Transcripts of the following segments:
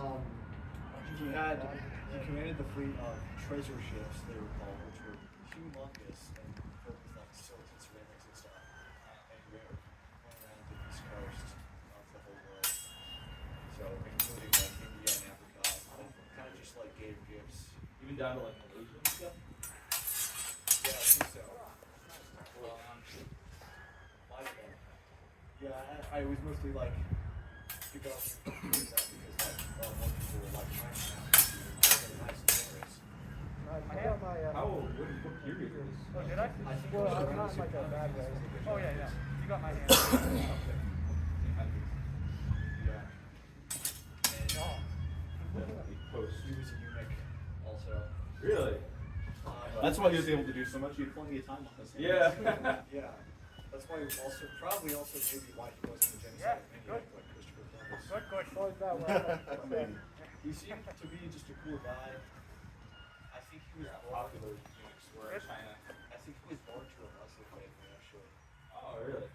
He commanded the fleet of treasure ships, they were called, which were humongous and filled with like silks and ceramics and stuff. And we were going around the east coast of the whole world. So including like India and Africa, and kind of just like gave gifts. Even down to like Malaysia and stuff? Yeah, I think so. Well, I was mostly like to go because like more people were like trying to nice and generous. What period is this? Oh, did I? Well, not in like a bad way. Oh, yeah, yeah. You got my hand. Yeah. And he was a eunuch also. Really? That's why he was able to do so much. He had plenty of time on his hands. Yeah. Yeah. That's why he was also, probably also maybe why he wasn't a genocide maniac like Christopher Columbus. Good question. Maybe. He seemed to be just a cool guy. I think he was Popular eunuchs were in China. I think he was born to a Muslim family, actually. Oh, really?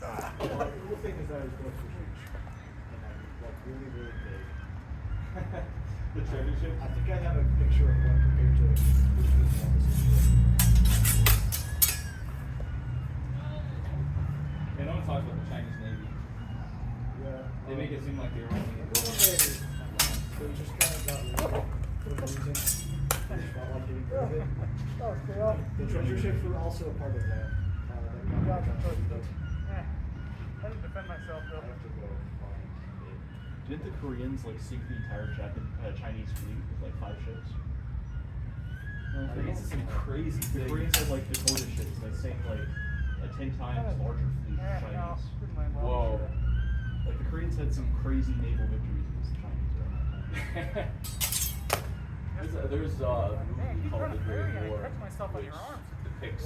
Well, the cool thing is that his books were huge. And like really, really big. The treasure ship? I think I have a picture of one compared to Christopher Columbus. Yeah, no one talks about the Chinese Navy. Yeah. They make it seem like they were only They just kind of got rid of it for a reason. They just felt like getting rid of it. The treasure ships were also a part of that. I didn't defend myself I though. have to go find it. Didn't the Koreans like sink the entire Chinese fleet with like 5 ships? It's some crazy The thing. Koreans had like Dakota ships that sank like a 10 times larger fleet than the No, Chinese. didn't land well. Whoa. Like the Koreans had some crazy naval victories against the Chinese around that time. There's a movie keep called running The Great fairy, I War, catch myself on which your arms. depicts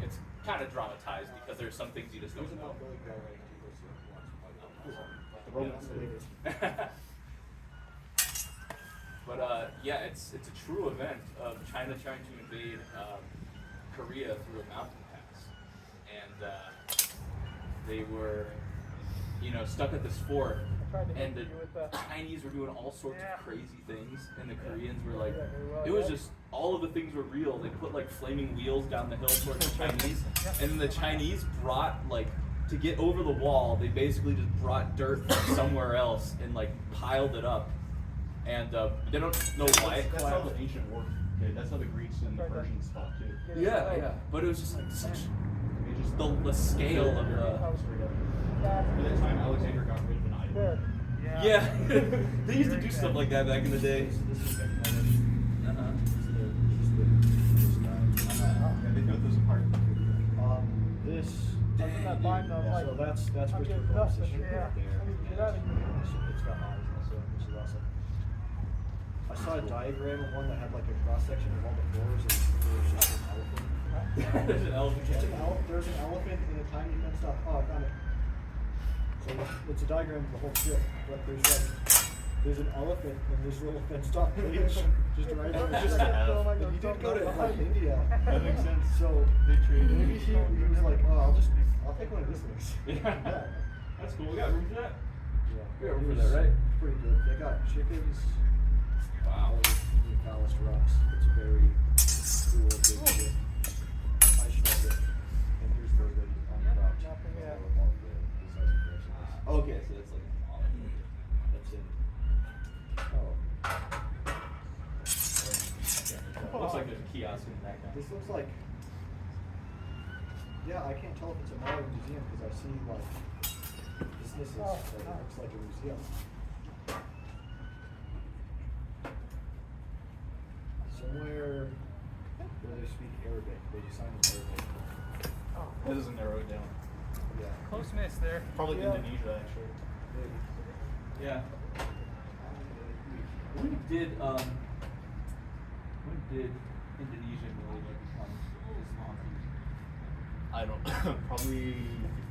it's kind of dramatized because there's some things you just don't know. The Romans did it. But yeah, it's a true event of China trying to invade Korea through a mountain pass, and they were, stuck at this fort, and the Chinese were doing all sorts of crazy things, and the Koreans were like, it was just all of the things were real. They put like flaming wheels down the hill towards the Chinese, and then the Chinese brought like, to get over the wall, they basically just brought dirt from somewhere else and like piled it up. And they don't know why it That's how collapsed. the ancient war did. That's how the Greeks and the Persians fought too. Yeah. But it was just like such the scale of the. By the time Alexander got rid of an idol. Yeah, they used to do stuff like that back in the day. This is technology. Yeah, they built those apart. This. Like, So that's Christopher getting Columbus' dusted, ship yeah. right there. I need to get out of here. It's got eyes also, which is awesome. I saw a diagram of one that had like a cross section of all the floors, and there was just an elephant. There's an elephant. There's an elephant in a tiny fenced off. Oh, I found it. So it's a diagram of the whole ship, but there's an elephant in this little fenced off page just right there. Just to have. But he did go to like India. That makes sense. So They traded. maybe he was like, oh, I'll take one of these things. Yeah. That's cool. We got room for that. Yeah. We got room for that, right? Pretty good. They got chickens. Wow. The ballast rocks. It's a very cool big ship. I showed it. And here's the on the top. Nothing yet. Okay, so that's like all I need. That's it. Oh. Looks like there's a kiosk in the background. This looks like. Yeah, I can't tell if it's a modern museum because I see like businesses that it looks like a museum. Somewhere where they speak Arabic, they sign in Arabic. That doesn't narrow it down. Yeah. Close miss there. Probably Indonesia actually. Maybe. Yeah. When did Indonesia and Malaysia become Islamic? I don't probably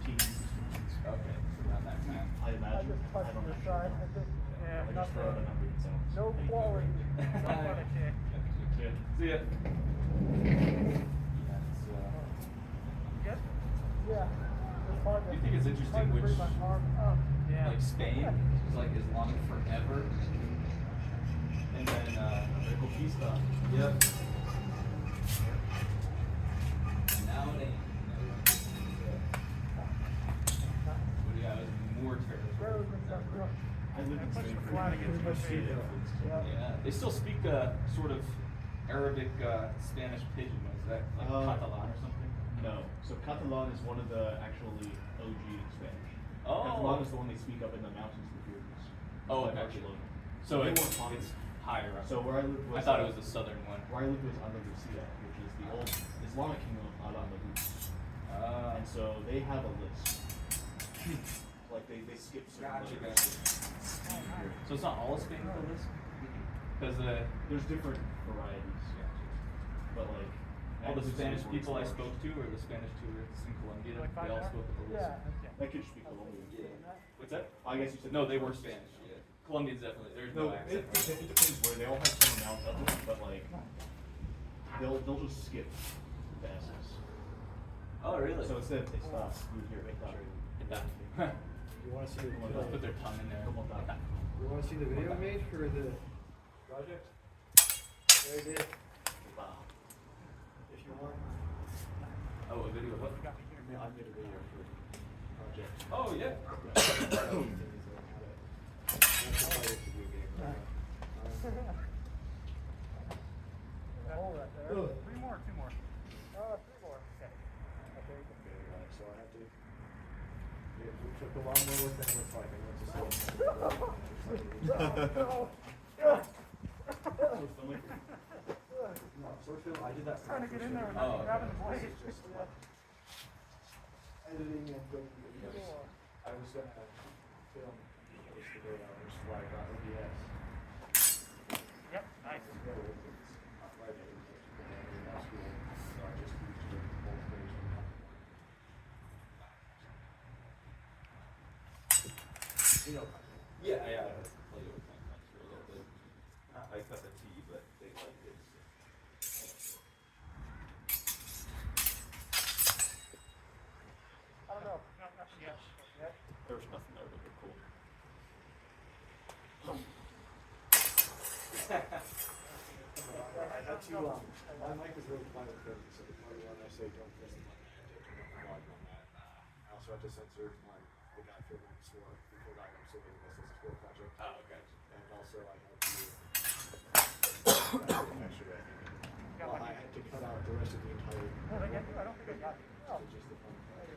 15, 16 months. Okay, so around that time. I imagine. I don't the know. side. I just throw out a number and sounds. No quality. Okay. Yeah. See ya. Yeah, it's, Good? Yeah. Do you think it's interesting which Yeah. Like Spain is like Islamic forever. And then Conquista. yep. And now it ain't. But yeah, it was more terrible. I lived in Spain for Flanagan's years. must be there. Yeah, they still speak sort of Arabic Spanish pidgin. Is that like Catalan or something? No. So Catalan is one of the actually OG in Spanish. Oh. Catalan is the one they speak up in the mountains of the Pyrenees. Oh, By okay. Barcelona. So They it's, weren't common. it's higher up. So where I lived was I thought it was the southern one. where I lived was Andalusia, which is the old Islamic kingdom of Al-Andalus. And so they have a list. Like they skip certain Gotcha, letters. So it's not all of Spain on the list? Because There's different varieties. But like all the Andalusia Spanish is where people I it's spoke to, or the Spanish tourists in Colombia, Like they all 5 spoke at the list. Yeah. Okay. That could just be Colombian. What's that? I guess you said No, they were Spanish. Yeah. Colombians definitely. There's no No, accent. it depends where they all have some amount of it, but like they'll just skip the S's. Oh, really? So instead they stop, you would hear it stop. You want to see the They'll put their tongue in there. Come on, Doc. You want to see the video I made for the project? There it is. If you want. Oh, a video of what? I made a video for the project. Oh, yeah. There's a hole right there. 3 more, 2 more. Oh, 3 more. Okay. Okay. So I have to. It took a lot more work than it looks like. I know it's just no, short film. I did that. Trying to get in there and Oh, not grabbing the This blade. is just editing and building videos. I was gonna film just the day I was flag on OBS. Yep, nice. You know, Yeah, yeah. I played with my friends for a little bit. I cut the tea, but they liked it. I don't know. No, actually, yes. Yeah. There was nothing there, but they're cool. I had to, my mic was really quiet because so the part when I say don't press the button, I had to turn the volume on that. I also had to censor the guy filming the score before I'm submitting this as a score project. Oh, okay. And also I had to, actually I think, well, I had to cut out the rest of the entire. Oh, they got you? I don't think I got you. Oh. Just the fun part.